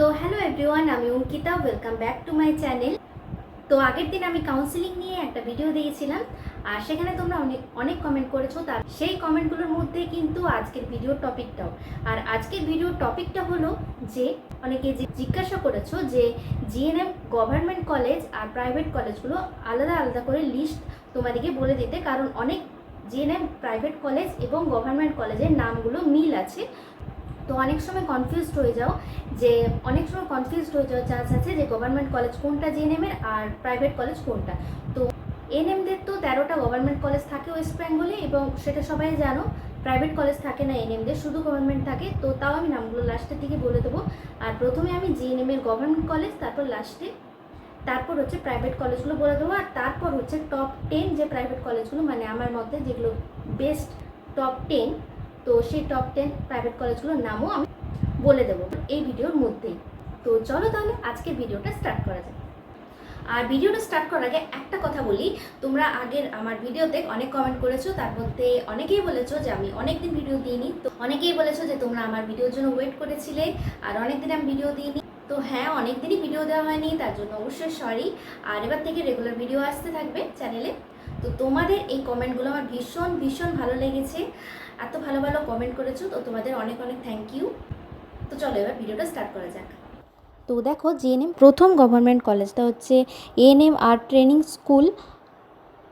তো hello everyone, আমি Ankita. Welcome back to my channel. তো আগের দিন আমি কাউন্সিলিং নিয়ে একটা ভিডিও দিয়েছিলাম, আর সেখানে তোমরা অনেক কমেন্ট করেছো। তার সেই কমেন্টগুলোর মধ্যে কিন্তু আজকের ভিডিওর টপিকটাও। আর আজকের ভিডিওর টপিকটা হলো যে অনেকে জিজ্ঞাসা করেছো যে জিএনএম গভর্নমেন্ট কলেজ আর প্রাইভেট কলেজগুলো আলাদা আলাদা করে লিস্ট তোমাদেরকে বলে দিতে, কারণ অনেক জিএনএম প্রাইভেট কলেজ এবং গভর্নমেন্ট কলেজের নামগুলো মিল আছে। তো অনেক সময় কনফিউজড হয়ে যাও চান্স আছে যে গভর্নমেন্ট কলেজ কোনটা জিএনএমের আর প্রাইভেট কলেজ কোনটা। তো এনএমদের তো 13টা গভর্নমেন্ট কলেজ থাকে ওয়েস্ট বেঙ্গলে, এবং সেটা সবাই জানো। প্রাইভেট কলেজ থাকে না এনএমদের, শুধু গভর্নমেন্ট থাকে। তো তাও আমি নামগুলো লাস্টের দিকে বলে দেবো। আর প্রথমে আমি জিএনএমের গভর্নমেন্ট কলেজ, তারপর হচ্ছে প্রাইভেট কলেজগুলো বলে দেবো। আর তারপর হচ্ছে টপ 10 যে প্রাইভেট কলেজগুলো, মানে আমার মতে যেগুলো বেস্ট টপ 10, তো সেই টপ 10 প্রাইভেট কলেজগুলোর নামও আমি বলে দেবো এই ভিডিওর মধ্যেই। তো চলো তাহলে আজকের ভিডিওটা স্টার্ট করা যায়। আর ভিডিওটা স্টার্ট করার আগে একটা কথা বলি, তোমরা আগের আমার ভিডিওতে অনেক কমেন্ট করেছো, তার মধ্যে অনেকেই বলেছো যে আমি অনেকদিন ভিডিও দিইনি। তো অনেকেই বলেছো যে তোমরা আমার ভিডিওর জন্য ওয়েট করেছিলে, আর অনেকদিন আমি ভিডিও দিইনি। তো হ্যাঁ, অনেকদিনই ভিডিও দেওয়া হয়নি, তার জন্য অবশ্যই সরি। আর এবার থেকে রেগুলার ভিডিও আসতে থাকবে চ্যানেলে। তো তোমাদের এই কমেন্টগুলো আমার ভীষণ ভীষণ ভালো লেগেছে। এত ভালো ভালো কমেন্ট করেছো, তো তোমাদের অনেক অনেক থ্যাংক ইউ। তো চলো এবার ভিডিওটা স্টার্ট করা যাক। তো দেখো, জিএনএম প্রথম গভর্নমেন্ট কলেজটা হচ্ছে ANM art training school,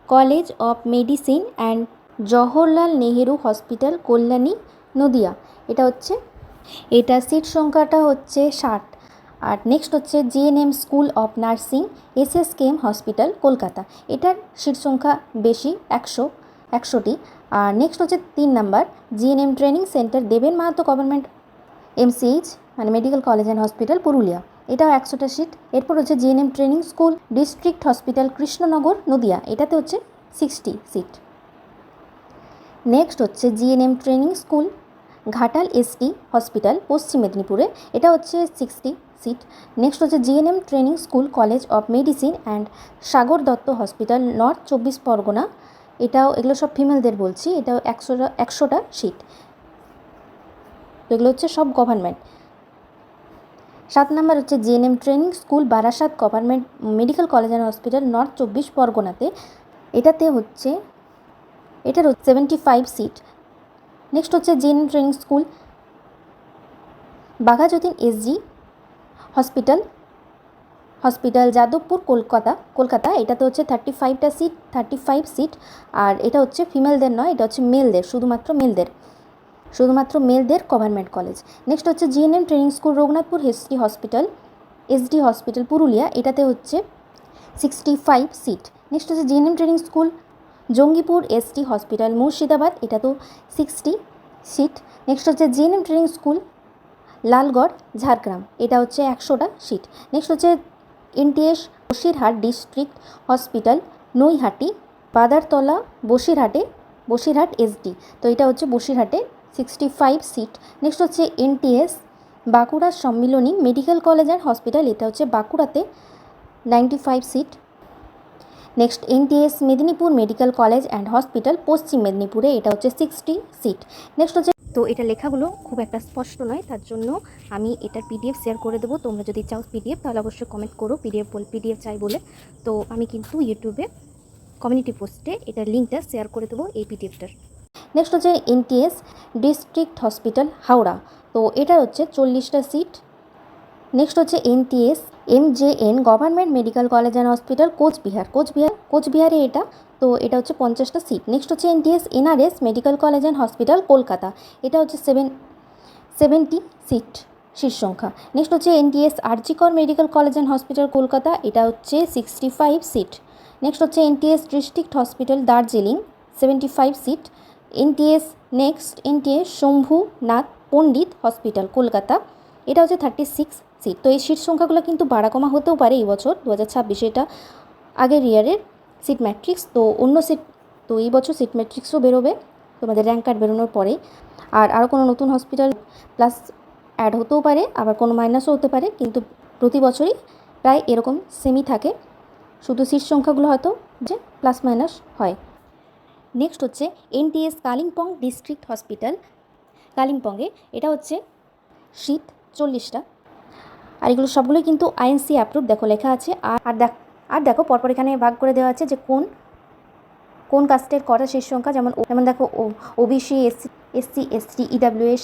college of medicine and Jawaharlal Nehru hospital, Kalyani, Nadia. এটা সিট সংখ্যাটা হচ্ছে 60। আর নেক্সট হচ্ছে GNM school of nursing, SSKM hospital, Kolkata. এটার সিট সংখ্যা বেশি, 100টি। আর নেক্সট হচ্ছে 3 নাম্বার জিএনএম ট্রেনিং সেন্টার, দেবেন মাহাতো গভর্নমেন্ট এমসিএইচ মানে medical college and hospital, Purulia. এটাও 100টা সিট। এরপর হচ্ছে GNM training school district hospital, Krishnanagar, Nadia. এটাতে হচ্ছে 60 সিট। নেক্সট হচ্ছে GNM training school Ghatal ST hospital, পশ্চিম মেদিনীপুরে। এটা হচ্ছে 60 সিট। নেক্সট হচ্ছে GNM training school college of medicine and Sagar Dutta hospital, north 24 Pargana. এগুলো সব ফিমেলদের বলছি। এটাও 100টা সিট। তো এগুলো হচ্ছে সব গভর্নমেন্ট। 7 নাম্বার হচ্ছে GNM training school Barasat government medical college and hospital, north 24 পরগনাতে। এটার হচ্ছে 75 সিট। নেক্সট হচ্ছে GNM training school Baghajatin SG hospital Jadavpur, Kolkata. এটাতে হচ্ছে 35 সিট। আর এটা হচ্ছে ফিমেলদের নয়, এটা হচ্ছে মেলদের, শুধুমাত্র মেলদের গভর্নমেন্ট কলেজ। নেক্সট হচ্ছে GNM training school Raghunathpur SD hospital, Purulia. এটাতে হচ্ছে 65 সিট। নেক্সট হচ্ছে GNM training school Jangipur ST hospital, Murshidabad. এটা তো 60 সিট। নেক্সট হচ্ছে GNM training school Lalgarh, Jhargram. এটা হচ্ছে 100টা সিট। নেক্সট হচ্ছে NTS Basirhat district hospital, Naihati, Badartala, Basirhat SD. তো এটা হচ্ছে বসিরহাটে 65 সিট। নেক্সট হচ্ছে NTS Bankura Sammilani medical college and hospital. এটা হচ্ছে বাঁকুড়াতে, 95 seat. Next NTS Medinipur medical college and hospital, পশ্চিম মেদিনীপুরে। এটা হচ্ছে 60 সিট। নেক্সট হচ্ছে, তো এটা লেখাগুলো খুব একটা স্পষ্ট নয়, তার জন্য আমি এটার পিডিএফ শেয়ার করে দেবো। তোমরা যদি চাও পিডিএফ, তাহলে অবশ্যই কমেন্ট করো পিডিএফ চাই বলে। তো আমি কিন্তু ইউটিউবে কমিউনিটি পোস্টে এটার লিঙ্কটা শেয়ার করে দেবো, এই পিডিএফটার। নেক্সট হচ্ছে এনটিএস ডিস্ট্রিক্ট হসপিটাল, হাওড়া। তো এটা হচ্ছে 40টা সিট। নেক্সট হচ্ছে NTS MJN government medical college and hospital, কোচবিহারে এটা। তো এটা হচ্ছে 50টা সিট। নেক্সট হচ্ছে NTS NRS medical college and hospital, Kolkata. এটা হচ্ছে 70 সিট সংখ্যা। নেক্সট হচ্ছে NTS RG Kar medical college and hospital, Kolkata. এটা হচ্ছে 65 সিট। নেক্সট হচ্ছে NTS district hospital, Darjeeling, 75 seat. NTS Shambhunath পণ্ডিত হসপিটাল, কলকাতা। এটা হচ্ছে 36 সিট। তো এই সিট সংখ্যাগুলো কিন্তু বাড়া কমা হতেও পারে এই বছর 2026। এটা আগের ইয়ারের সিট ম্যাট্রিক্স। তো এই বছর সিট ম্যাট্রিক্সও বেরোবে তোমাদের র্যাঙ্ক কার্ড বেরোনোর পরে। আর আরও কোনো নতুন হসপিটাল প্লাস অ্যাড হতেও পারে, আবার কোনো মাইনাসও হতে পারে, কিন্তু প্রতি বছরই প্রায় এরকম সেমই থাকে। শুধু সিট সংখ্যাগুলো হয়তো যে প্লাস মাইনাস হয়। নেক্সট হচ্ছে এনটিএস কালিম্পং ডিস্ট্রিক্ট হসপিটাল, কালিম্পংয়ে। এটা হচ্ছে সিট 40টা। আর এগুলো সবগুলোই কিন্তু আইএনসি অ্যাপ্রুভ, দেখো লেখা আছে। আর দেখো পরপর এখানে ভাগ করে দেওয়া আছে যে কোন কাস্টের কটা সিট সংখ্যা, যেমন দেখো OBC, SC, ST, EWS,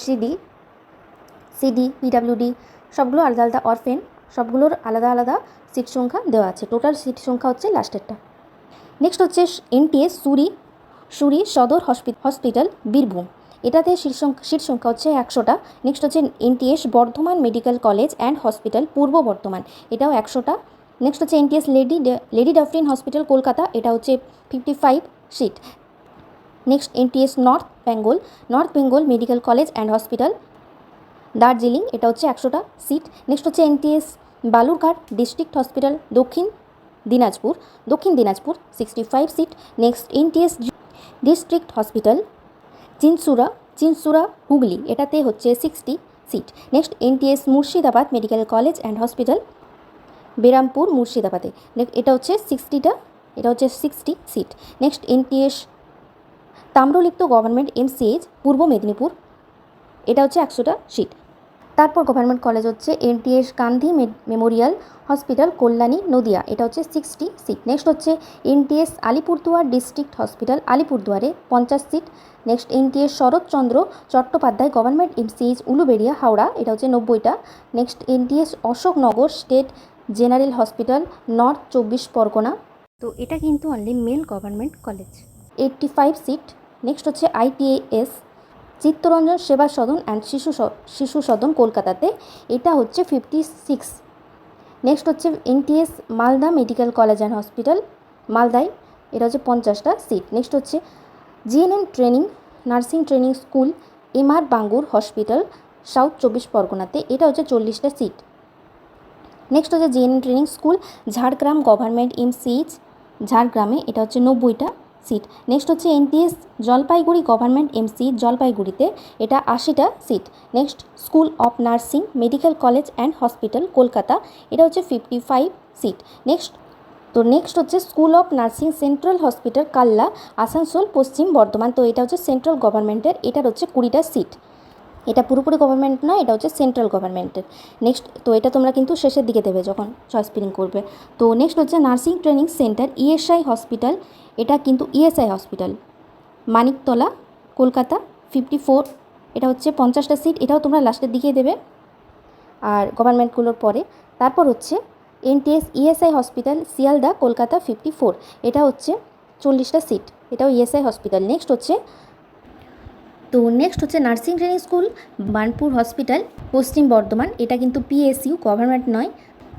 CD, PWD সবগুলো আলাদা আলাদা, অরফেন সবগুলোর আলাদা আলাদা সিট সংখ্যা দেওয়া আছে। টোটাল সিট সংখ্যা হচ্ছে লাস্টেরটা। নেক্সট হচ্ছে এনটিএস সুরি সদর হসপিটাল বীরভূম, এটাতে সিট সংখ্যা হচ্ছে 100টা। নেক্সট হচ্ছে NTS Bardhaman medical college and hospital Purba Bardhaman, এটাও 100টা। নেক্সট হচ্ছে NTS lady Dufferin hospital Kolkata, এটা হচ্ছে 55 seat. Next NTS north Bengal medical college and hospital Darjeeling, এটা হচ্ছে 100টা সিট। নেক্সট হচ্ছে NTS Balurghat district hospital Dakshin Dinajpur 65 seat. Next NTS district hospital Chinsurah Hooghly, এটাতে হচ্ছে 60 seat. Next NTS Murshidabad medical college and hospital Berhampore মুর্শিদাবাদে, এটা হচ্ছে 60 seat. Next NTS Tamralipta government MCH Purba Medinipur, এটা হচ্ছে 100টা সিট। তারপর গভর্নমেন্ট কলেজ হচ্ছে NTS Gandhi memorial hospital Kalyani Nadia, এটা হচ্ছে 60 সিট। নেক্সট হচ্ছে এনটিএস আলিপুরদুয়ার ডিস্ট্রিক্ট হসপিটাল আলিপুরদুয়ারে 50 seat. Next NTS Saratchandra Chattopadhyay government MCH Uluberia Howrah, এটা হচ্ছে 90টা। Next NTS Ashoknagar state general hospital north 24 Parganas, তো এটা কিন্তু only male government college, 85 seat. Next হচ্ছে আইটিএস চিত্তরঞ্জন সেবা সদন অ্যান্ড শিশু সদন কলকাতাতে, এটা হচ্ছে 56। নেক্সট হচ্ছে NTS Malda medical college and hospital মালদায়, এটা হচ্ছে 50টা সিট। নেক্সট হচ্ছে GNM nursing training school MR Bangur hospital south 24 পরগনাতে, এটা হচ্ছে 40টা সিট। নেক্সট হচ্ছে GNM training school Jhargram government MCH ঝাড়গ্রামে, এটা হচ্ছে 90টা সিট। নেক্সট হচ্ছে এনটিএস জলপাইগুড়ি গভর্নমেন্ট এমসিএইচ জলপাইগুড়িতে, এটা 80টা seat. Next school of nursing medical college and hospital Kolkata, এটা হচ্ছে 55 সিট। নেক্সট হচ্ছে school of nursing central hospital কাল্লা আসানসোল পশ্চিম বর্ধমান, তো এটা হচ্ছে সেন্ট্রাল গভর্নমেন্টের, এটার হচ্ছে 20টা সিট। এটা পুরোপুরি গভর্নমেন্ট নয়, এটা হচ্ছে সেন্ট্রাল গভর্নমেন্টের। নেক্সট তো এটা তোমরা কিন্তু শেষের দিকে দেবে যখন চয়েস ফিলিং করবে। তো নেক্সট হচ্ছে nursing training centre ESI hospital, এটা কিন্তু ইএসআই হসপিটাল মানিকতলা কলকাতা 54, এটা হচ্ছে 50টা সিট, এটাও তোমরা লাস্টের দিকেই দেবে আর গভর্নমেন্টগুলোর পরে। তারপর হচ্ছে NTS ESI hospital Sealdah Kolkata 54, এটা হচ্ছে 40টা সিট, এটাও ইএসআই হসপিটাল। নেক্সট হচ্ছে nursing training school Burnpur hospital পশ্চিম বর্ধমান, এটা কিন্তু পিএসইউ গভর্নমেন্ট নয়,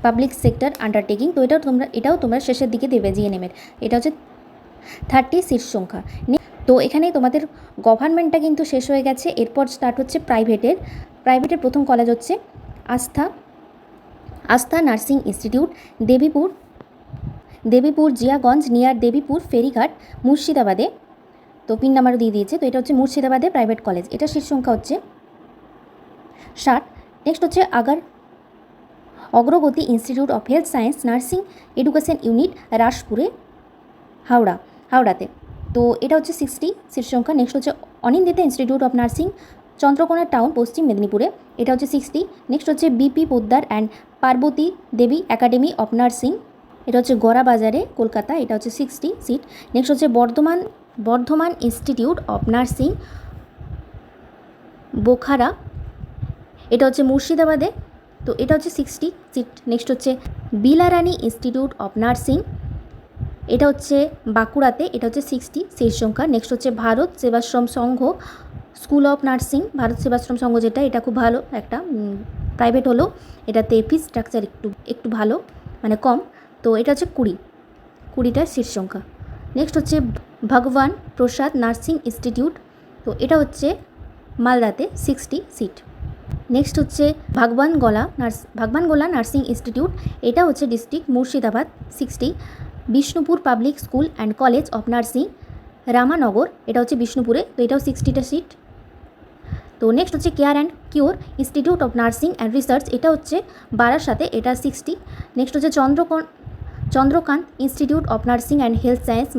পাবলিক সেক্টর আন্ডারটেকিং, তো এটাও তোমরা শেষের দিকে দেবে জিএনএমের, এটা হচ্ছে 30 সিট সংখ্যা। তো এখানেই তোমাদের গভর্নমেন্টটা কিন্তু শেষ হয়ে গেছে। এরপর স্টার্ট হচ্ছে প্রাইভেটের প্রথম কলেজ হচ্ছে আস্থা nursing institute Debipur Jiaganj near Debipur ফেরিঘাট মুর্শিদাবাদে, তো পিন নাম্বারও দিয়ে দিয়েছে, তো এটা হচ্ছে মুর্শিদাবাদে প্রাইভেট কলেজ, এটা সিট সংখ্যা হচ্ছে 60। নেক্সট হচ্ছে Agragati institute of health science nursing education unit রাসপুরে হাওড়াতে, তো এটা হচ্ছে 60 সিট সংখ্যা। নেক্সট হচ্ছে Anindita institute of nursing Chandrakona town পশ্চিম মেদিনীপুরে, এটা হচ্ছে 60। নেক্সট হচ্ছে BP Poddar and Parvati Devi academy of nursing, এটা হচ্ছে গড়া বাজারে কলকাতা, এটা হচ্ছে 60 সিট। নেক্সট হচ্ছে বর্ধমান ইনস্টিটিউট অফ নার্সিং বোখারা, এটা হচ্ছে মুর্শিদাবাদে, তো এটা হচ্ছে 60 সিট। নেক্সট হচ্ছে বিলারানি ইনস্টিটিউট অফ নার্সিং, এটা হচ্ছে বাঁকুড়াতে, এটা হচ্ছে 60 সিট সংখ্যা। নেক্সট হচ্ছে Bharat Sevashram Sangha school of nursing Bharat Sevashram Sangha, এটা খুব ভালো একটা প্রাইভেট হলো, এটাতে ফিস স্ট্রাকচার একটু ভালো মানে কম, তো এটা হচ্ছে 20টা সিট সংখ্যা। নেক্সট হচ্ছে ভগবান প্রসাদ নার্সিং ইনস্টিটিউট, তো এটা হচ্ছে মালদাতে 60 সিট। নেক্সট হচ্ছে ভাগবানগোলা নার্সিং ইনস্টিটিউট, এটা হচ্ছে district Murshidabad 60। Bishnupur public school and college of nursing Ramanagar, এটা হচ্ছে বিষ্ণুপুরে, তো এটাও 60টা সিট। তো নেক্সট হচ্ছে care and cure institute of nursing and research, এটা হচ্ছে বারাসাতে, এটা 60। নেক্সট হচ্ছে Chandrakanta institute of nursing and health science,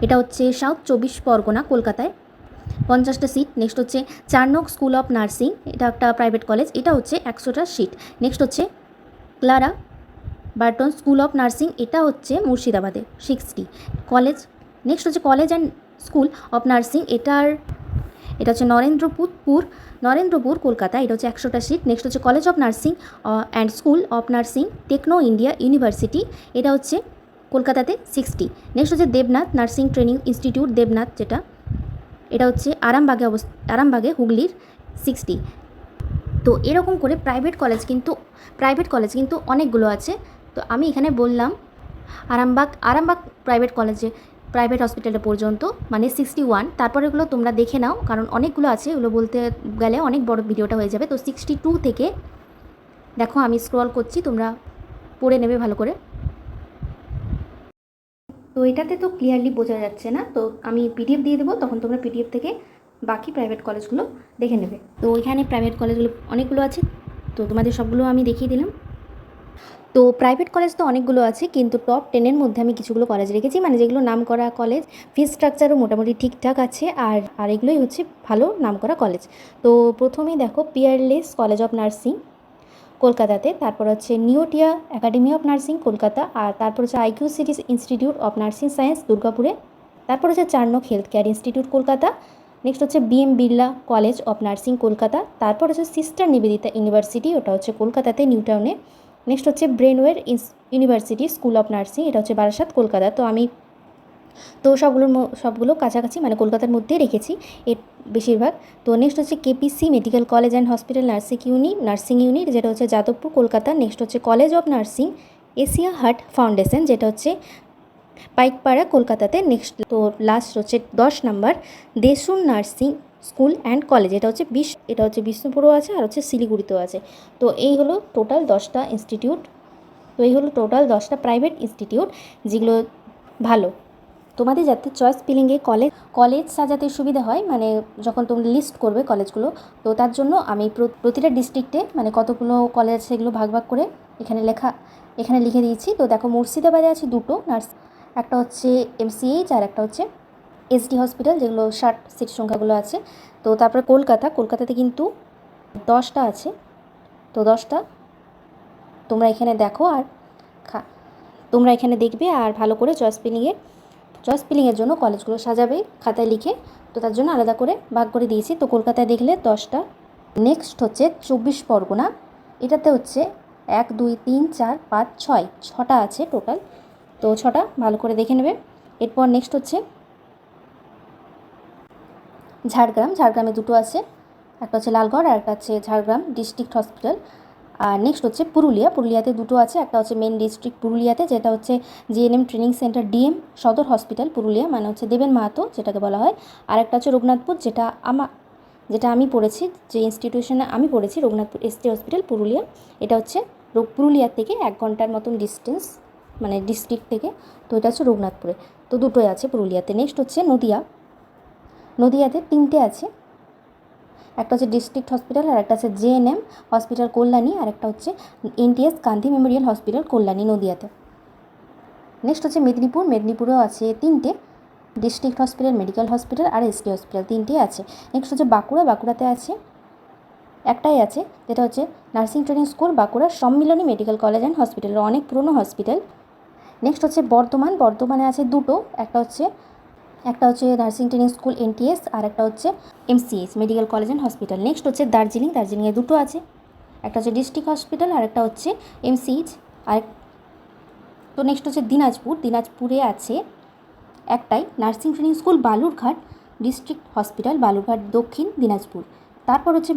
এটা হচ্ছে সাউথ 24 পরগনা কলকাতায়, 50টা সিট। নেক্সট হচ্ছে চারনক স্কুল অফ নার্সিং, এটা একটা প্রাইভেট কলেজ, এটা হচ্ছে 100টা সিট। নেক্সট হচ্ছে Clara Barton school of nursing, এটা হচ্ছে মুর্শিদাবাদে 60 কলেজ। নেক্সট হচ্ছে college and school of nursing, এটা হচ্ছে নরেন্দ্রপুর কলকাতা, এটা হচ্ছে 100টা সিট। নেক্সট হচ্ছে college of nursing and school of nursing Techno India University, এটা হচ্ছে কলকাতাতে 60। নেক্সট হচ্ছে Debnath nursing training institute Debnath, এটা হচ্ছে আরামবাগে হুগলির 60। তো এরকম করে প্রাইভেট কলেজ কিন্তু অনেকগুলো আছে। তো আমি এখানে বললাম আরামবাগ প্রাইভেট হসপিটালে পর্যন্ত, মানে 61। তারপরে এগুলো তোমরা দেখে নাও, কারণ অনেকগুলো আছে, এগুলো বলতে গেলে অনেক বড় ভিডিওটা হয়ে যাবে। তো 62 থেকে দেখো আমি স্ক্রল করছি, তোমরা পড়ে নেবে ভালো করে। তো এটাতে তো ক্লিয়ারলি বোঝা যাচ্ছে না, তো আমি পিডিএফ দিয়ে দেবো, তখন তোমরা পিডিএফ থেকে বাকি প্রাইভেট কলেজগুলো দেখে নেবে। তো এখানে প্রাইভেট কলেজগুলো অনেকগুলো আছে, তো তোমাদের সবগুলো আমি দেখিয়ে দিলাম। তো প্রাইভেট কলেজ তো অনেকগুলো আছে, কিন্তু টপ 10-এর মধ্যে আমি কিছুগুলো কলেজ রেখেছি, মানে যেগুলো নামকরা কলেজ, ফিস স্ট্রাকচারও মোটামুটি ঠিকঠাক আছে, আর এগুলোই হচ্ছে ভালো নামকরা কলেজ। তো প্রথমেই দেখো পিয়ারলেস কলেজ অফ নার্সিং কলকাতাতে, তারপর হচ্ছে Neotia academy of nursing Kolkata, আর তারপর হচ্ছে IQ cities institute of nursing science দুর্গাপুরে, তারপর হচ্ছে Charnock health care institute Kolkata. Next হচ্ছে BM Birla college of nursing Kolkata, তারপর হচ্ছে সিস্টার নিবেদিতা ইউনিভার্সিটি, ওটা হচ্ছে কলকাতাতে নিউ টাউনে। নেক্সট হচ্ছে ব্রেনওয়ের ইউনিভার্সিটি স্কুল অফ নার্সিং, এটা হচ্ছে বারাসাত কলকাতা। তো সবগুলো কাছাকাছি, মানে কলকাতার মধ্যেই রেখেছি এর বেশিরভাগ। তো নেক্সট হচ্ছে KPC medical college and hospital nursing unit, যেটা হচ্ছে যাদবপুর কলকাতা। নেক্সট হচ্ছে college of nursing Asia heart foundation, যেটা হচ্ছে পাইকপাড়া কলকাতাতে। নেক্সট তো লাস্ট হচ্ছে 10 নাম্বার দেশুন নার্সিং স্কুল অ্যান্ড কলেজ, এটা হচ্ছে বিষ্ণুপুরও আছে, আর হচ্ছে শিলিগুড়িতেও আছে। তো এই হলো টোটাল 10টা ইনস্টিটিউট, তো এই হলো টোটাল 10টা প্রাইভেট ইনস্টিটিউট, যেগুলো ভালো। তোমাদের যাতে চয়েস ফিলিংয়ে কলেজ সাজাতে সুবিধা হয়, মানে যখন তোমরা লিস্ট করবে কলেজগুলো, তো তার জন্য আমি প্রতিটা ডিস্ট্রিক্টে মানে কতগুলো কলেজ সেগুলো ভাগ করে এখানে লিখে দিয়েছি। তো দেখো মুর্শিদাবাদে আছে দুটো একটা হচ্ছে এমসিএইচ আর একটা হচ্ছে এসডি হসপিটাল, যেগুলো 60 সিট সংখ্যাগুলো আছে। তো তারপরে কলকাতাতে কিন্তু 10টা আছে। তো 10টা তোমরা এখানে দেখো, আর তোমরা এখানে দেখবে, আর ভালো করে চয়েস ফিলিংয়ের জন্য কলেজগুলো সাজাবে খাতায় লিখে। তো তার জন্য আলাদা করে ভাগ করে দিয়েছি। তো কলকাতায় দেখলে 10টা। নেক্সট হচ্ছে 24 পরগনা, এটাতে হচ্ছে 1 2 3 4 5 6টা আছে টোটাল। তো 6টা ভালো করে দেখে নেবে। এরপর নেক্সট হচ্ছে ঝাড়গ্রামে দুটো আছে, একটা হচ্ছে লালগড় আর একটা হচ্ছে ঝাড়গ্রাম ডিস্ট্রিক্ট হসপিটাল। আর নেক্সট হচ্ছে পুরুলিয়াতে দুটো আছে, একটা হচ্ছে মেন ডিস্ট্রিক্ট পুরুলিয়াতে, যেটা হচ্ছে জিএনএম ট্রেনিং সেন্টার ডিএম সদর হসপিটাল পুরুলিয়া, মানে হচ্ছে দেবেন মাহাতো যেটাকে বলা হয়। আর একটা হচ্ছে রঘুনাথপুর, যেটা আমি পড়েছি, যে ইনস্টিটিউশনে আমি পড়েছি, রঘুনাথপুর এসটি হসপিটাল পুরুলিয়া। এটা হচ্ছে পুরুলিয়ার থেকে 1 ঘন্টার মতন ডিস্টেন্স, মানে ডিস্ট্রিক্ট থেকে। তো এটা হচ্ছে রঘুনাথপুরে। তো দুটোই আছে পুরুলিয়াতে। নেক্সট হচ্ছে নদিয়াতে 3টে আছে, একটা হচ্ছে ডিস্ট্রিক্ট হসপিটাল, আর একটা হচ্ছে জেএনএম হসপিটাল কল্যাণী, আর একটা হচ্ছে NTS Gandhi memorial hospital Kalyani নদিয়াতে। নেক্সট হচ্ছে মেদিনীপুরেও আছে 3টে, ডিস্ট্রিক্ট হসপিটাল, মেডিকেল হসপিটাল আর এসটি হসপিটাল, 3টেই আছে। নেক্সট হচ্ছে বাঁকুড়াতে একটাই আছে, যেটা হচ্ছে nursing training school Bankura Sammilani medical college and hospital, অনেক পুরনো হসপিটাল। নেক্সট হচ্ছে বর্ধমানে আছে দুটো, একটা হচ্ছে নার্সিং ট্রেনিং স্কুল এনটিএস, আর একটা হচ্ছে MCh medical college and hospital. Next হচ্ছে দার্জিলিংয়ে দুটো আছে, একটা হচ্ছে ডিস্ট্রিক্ট হসপিটাল আর একটা হচ্ছে এমসিএইচ। আর তো নেক্সট হচ্ছে দিনাজপুরে আছে একটাই nursing training school Balurghat district hospital, Balurghat দক্ষিণ দিনাজপুর। তারপর হচ্ছে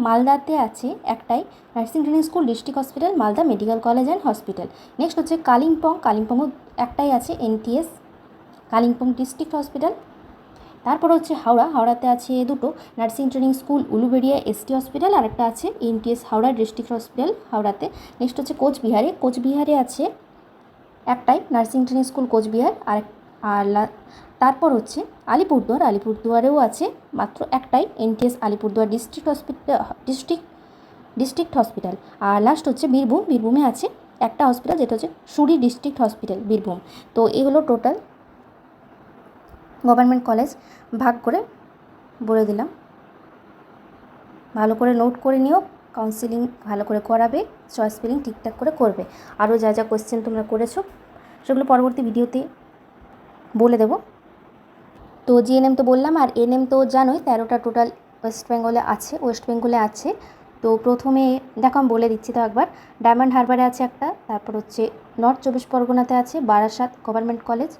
মালদাতে আছে একটাই nursing training school district hospital Malda medical college and hospital. Next হচ্ছে কালিম্পংও একটাই আছে এনটিএস কালিম্পং ডিস্ট্রিক্ট হসপিটাল। তারপর হচ্ছে হাওড়াতে আছে দুটো nursing training school Uluberia ST hospital, আর একটা আছে এনটিএস হাওড়া ডিস্ট্রিক্ট হসপিটাল হাওড়াতে। নেক্সট হচ্ছে কোচবিহারে আছে একটাই নার্সিং ট্রেনিং স্কুল কোচবিহার, তারপর হচ্ছে আলিপুরদুয়ারেও আছে মাত্র একটাই এনটিএস আলিপুরদুয়ার ডিস্ট্রিক্ট হসপিটাল। আর লাস্ট হচ্ছে বীরভূমে আছে একটা হসপিটাল, যেটা হচ্ছে সুরি ডিস্ট্রিক্ট হসপিটাল বীরভূম। তো এগুলো টোটাল গভর্নমেন্ট কলেজ ভাগ করে বলে দিলাম, ভালো করে নোট করে নিও, কাউন্সিলিং ভালো করে করাবে, চয়েস ফিলিং ঠিকঠাক করে করবে। আরও যা যা কোয়েশ্চেন তোমরা করেছো সেগুলো পরবর্তী ভিডিওতে বলে দেবো। তো জিএনএম তো বললাম, আর এনএম তো জানোই 13টা টোটাল ওয়েস্ট বেঙ্গলে আছে। তো প্রথমে দেখো আমি বলে দিচ্ছি তো একবার। ডায়মন্ড হারবারে আছে একটা, তারপর হচ্ছে নর্থ 24 পরগনাতে আছে Barasat government college,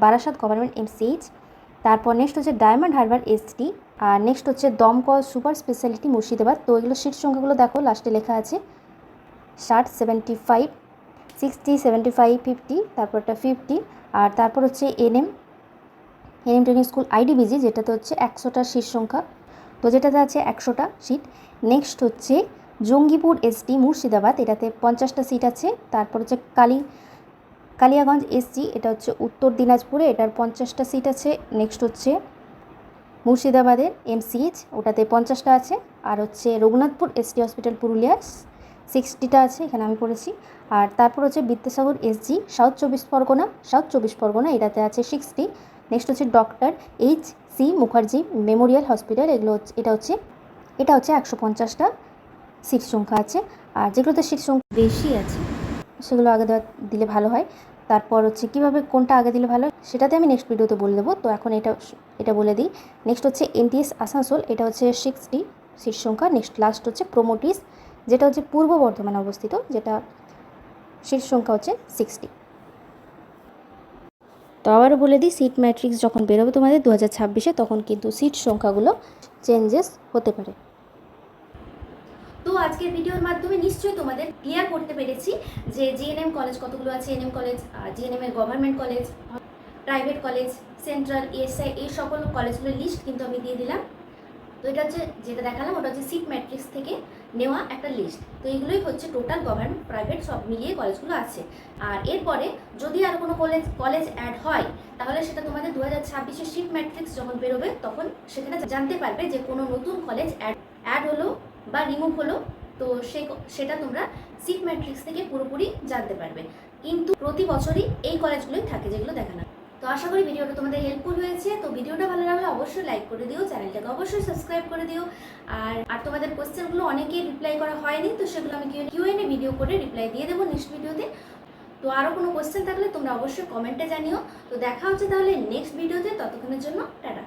Barasat government MCh. তারপর নেক্সট হচ্ছে ডায়মন্ড হারবার এসটি, আর নেক্সট হচ্ছে দমকল সুপার স্পেশালিটি মুর্শিদাবাদ। তো এগুলো সিট সংখ্যাগুলো দেখো লাস্টে লেখা আছে 60, 75, 60, 75, 50, তারপরটা 50। আর তারপর হচ্ছে এনএম ট্রেনিং স্কুল আইডিবিজি, যেটাতে হচ্ছে 100টা সিট সংখ্যা, তো যেটাতে আছে 100টা সিট। নেক্সট হচ্ছে জঙ্গিপুর এসটি মুর্শিদাবাদ, এটাতে 50টা সিট আছে। তারপর হচ্ছে কালিয়াগঞ্জ এসজি, এটা হচ্ছে উত্তর দিনাজপুরে, এটার 50টা সিট আছে। নেক্সট হচ্ছে মুর্শিদাবাদের এমসিএইচ, ওটাতে 50টা আছে। আর হচ্ছে রঘুনাথপুর এসটি হসপিটাল পুরুলিয়া, 60টা আছে, এখানে আমি পড়েছি। আর তারপর হচ্ছে বিদ্যাসাগর এসজি সাউথ 24 পরগনা, এটাতে আছে 60। নেক্সট হচ্ছে ডক্টর এইচ.সি. মুখার্জি মেমোরিয়াল হসপিটাল, এটা হচ্ছে 150টা সিট সংখ্যা আছে। আর যেগুলোতে সিট সংখ্যা বেশি আছে সেগুলো আগে দিলে ভালো হয়। তারপর হচ্ছে কীভাবে কোনটা আগে দিলে ভালো হয় সেটাতে আমি নেক্সট ভিডিওতে বলে দেবো। তো এখন এটা বলে দিই। নেক্সট হচ্ছে এনটিএস আসানসোল, এটা হচ্ছে 60 সিট সংখ্যা। নেক্সট লাস্ট হচ্ছে প্রোমোটিস, যেটা হচ্ছে পূর্ব বর্ধমানে অবস্থিত, যেটা সিট সংখ্যা হচ্ছে 60। তো আবারও বলে দিই, সিট ম্যাট্রিক্স যখন বেরোবে তোমাদের 2026-এ, তখন কিন্তু সিট সংখ্যাগুলো চেঞ্জেস হতে পারে। তো আজকের ভিডিওর মাধ্যমে নিশ্চয়ই তোমাদের ক্লিয়ার করতে পেরেছি যে জিএনএম কলেজ কতগুলো আছে, এনএম কলেজ, জিএনএম এর government college, private college, central, ESI, এই সকল কলেজগুলোর লিস্ট কিন্তু আমি দিয়ে দিলাম। তো এটা হচ্ছে যেটা দেখালাম, ওটা হচ্ছে সিট ম্যাট্রিক্স থেকে নেওয়া একটা লিস্ট। তো এগুলোই হচ্ছে টোটাল গভর্নমেন্ট প্রাইভেট সব মিলিয়ে কলেজগুলো আছে। আর এরপরে যদি আর কোনো কলেজ অ্যাড হয়, তাহলে সেটা তোমাদের 2026-এর সিট ম্যাট্রিক্স যখন বেরোবে তখন সেখানে জানতে পারবে যে কোনো নতুন কলেজ অ্যাড হলো বা রিমুভ হলো। তো সেটা তোমরা সিট ম্যাট্রিক্স থেকে পুরোপুরি জানতে পারবে। কিন্তু প্রতি বছরই এই কলেজগুলোই থাকে যেগুলো দেখানো। তো আশা করি ভিডিওটা তোমাদের হেল্পফুল হয়েছে। তো ভিডিওটা ভালো লাগলে অবশ্যই লাইক করে দিও, চ্যানেলটাকে অবশ্যই সাবস্ক্রাইব করে দিও। আর তোমাদের কোয়েশ্চেনগুলো অনেকেই রিপ্লাই করা হয়নি, তো সেগুলো আমি কিউএনএ ভিডিও করে রিপ্লাই দিয়ে দেবো নেক্সট ভিডিওতে। তো আরও কোনো কোয়েশ্চেন থাকলে তোমরা অবশ্যই কমেন্টে জানিও। তো দেখা হচ্ছে তাহলে নেক্সট ভিডিওতে, ততক্ষণের জন্য টাটা।